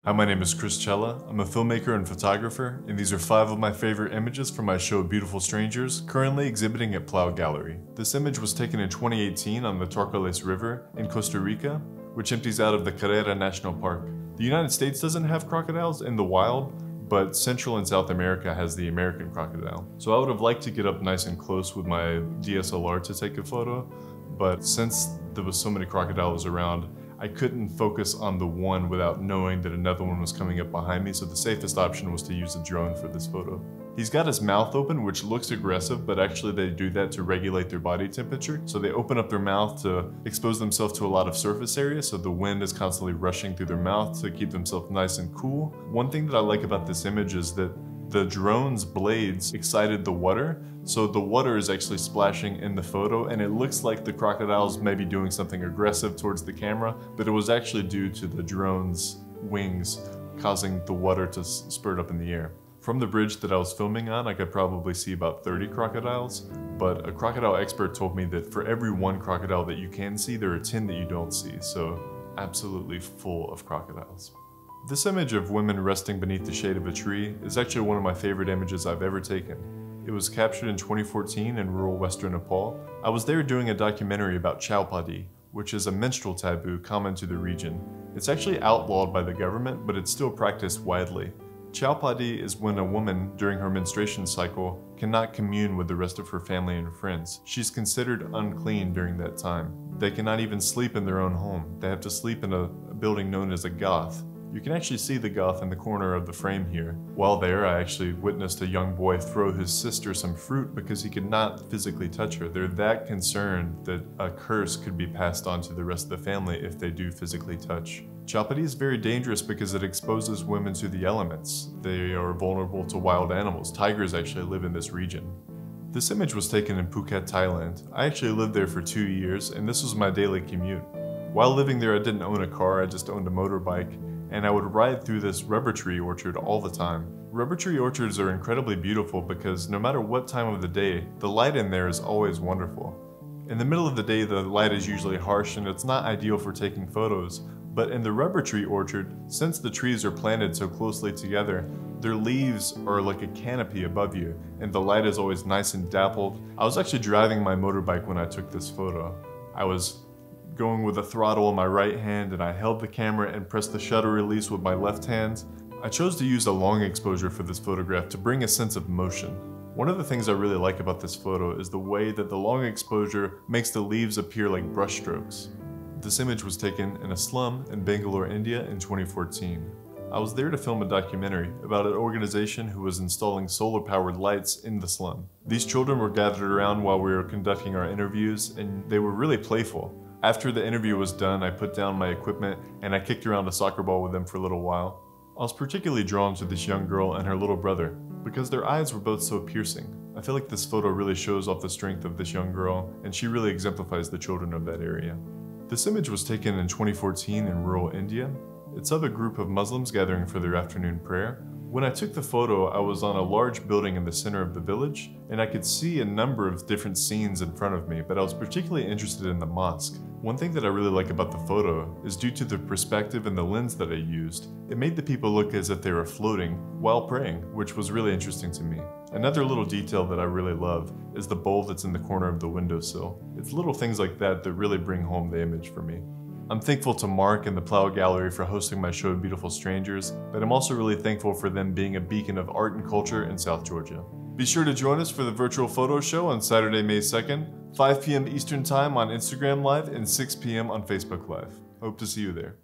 Hi, my name is Cella. I'm a filmmaker and photographer, and these are 5 of my favorite images from my show Beautiful Strangers, currently exhibiting at Plough Gallery. This image was taken in 2018 on the Torcales River in Costa Rica, which empties out of the Carrera National Park. The United States doesn't have crocodiles in the wild, but Central and South America has the American crocodile. So I would have liked to get up nice and close with my DSLR to take a photo, but since there was so many crocodiles around, I couldn't focus on the one without knowing that another one was coming up behind me, so the safest option was to use a drone for this photo. He's got his mouth open, which looks aggressive, but actually they do that to regulate their body temperature. So they open up their mouth to expose themselves to a lot of surface area, so the wind is constantly rushing through their mouth to keep themselves nice and cool. One thing that I like about this image is that the drone's blades excited the water, so the water is actually splashing in the photo, and it looks like the crocodiles may be doing something aggressive towards the camera, but it was actually due to the drone's wings causing the water to spurt up in the air. From the bridge that I was filming on, I could probably see about 30 crocodiles, but a crocodile expert told me that for every 1 crocodile that you can see, there are 10 that you don't see, so absolutely full of crocodiles. This image of women resting beneath the shade of a tree is actually one of my favorite images I've ever taken. It was captured in 2014 in rural western Nepal. I was there doing a documentary about chowpadi, which is a menstrual taboo common to the region. It's actually outlawed by the government, but it's still practiced widely. Chowpadi is when a woman, during her menstruation cycle, cannot commune with the rest of her family and friends. She's considered unclean during that time. They cannot even sleep in their own home. They have to sleep in a building known as a goth. You can actually see the goth in the corner of the frame here. While there, I actually witnessed a young boy throw his sister some fruit because he could not physically touch her. They're that concerned that a curse could be passed on to the rest of the family if they do physically touch. Chowpadi is very dangerous because it exposes women to the elements. They are vulnerable to wild animals. Tigers actually live in this region. This image was taken in Phuket, Thailand. I actually lived there for 2 years, and this was my daily commute. While living there, I didn't own a car, I just owned a motorbike, and I would ride through this rubber tree orchard all the time. Rubber tree orchards are incredibly beautiful because no matter what time of the day, the light in there is always wonderful. In the middle of the day, the light is usually harsh and it's not ideal for taking photos, but in the rubber tree orchard, since the trees are planted so closely together, their leaves are like a canopy above you, and the light is always nice and dappled. I was actually driving my motorbike when I took this photo. I was going with the throttle in my right hand, and I held the camera and pressed the shutter release with my left hand. I chose to use a long exposure for this photograph to bring a sense of motion. One of the things I really like about this photo is the way that the long exposure makes the leaves appear like brushstrokes. This image was taken in a slum in Bangalore, India in 2014. I was there to film a documentary about an organization who was installing solar-powered lights in the slum. These children were gathered around while we were conducting our interviews, and they were really playful. After the interview was done, I put down my equipment and I kicked around a soccer ball with them for a little while. I was particularly drawn to this young girl and her little brother because their eyes were both so piercing. I feel like this photo really shows off the strength of this young girl, and she really exemplifies the children of that area. This image was taken in 2014 in rural India. It's of a group of Muslims gathering for their afternoon prayer. When I took the photo, I was on a large building in the center of the village, and I could see a number of different scenes in front of me, but I was particularly interested in the mosque. One thing that I really like about the photo is due to the perspective and the lens that I used. It made the people look as if they were floating while praying, which was really interesting to me. Another little detail that I really love is the bowl that's in the corner of the windowsill. It's little things like that that really bring home the image for me. I'm thankful to Mark and the Plough Gallery for hosting my show Beautiful Strangers, but I'm also really thankful for them being a beacon of art and culture in South Georgia. Be sure to join us for the virtual photo show on Saturday, May 2nd, 5 p.m. Eastern Time on Instagram Live and 6 p.m. on Facebook Live. Hope to see you there.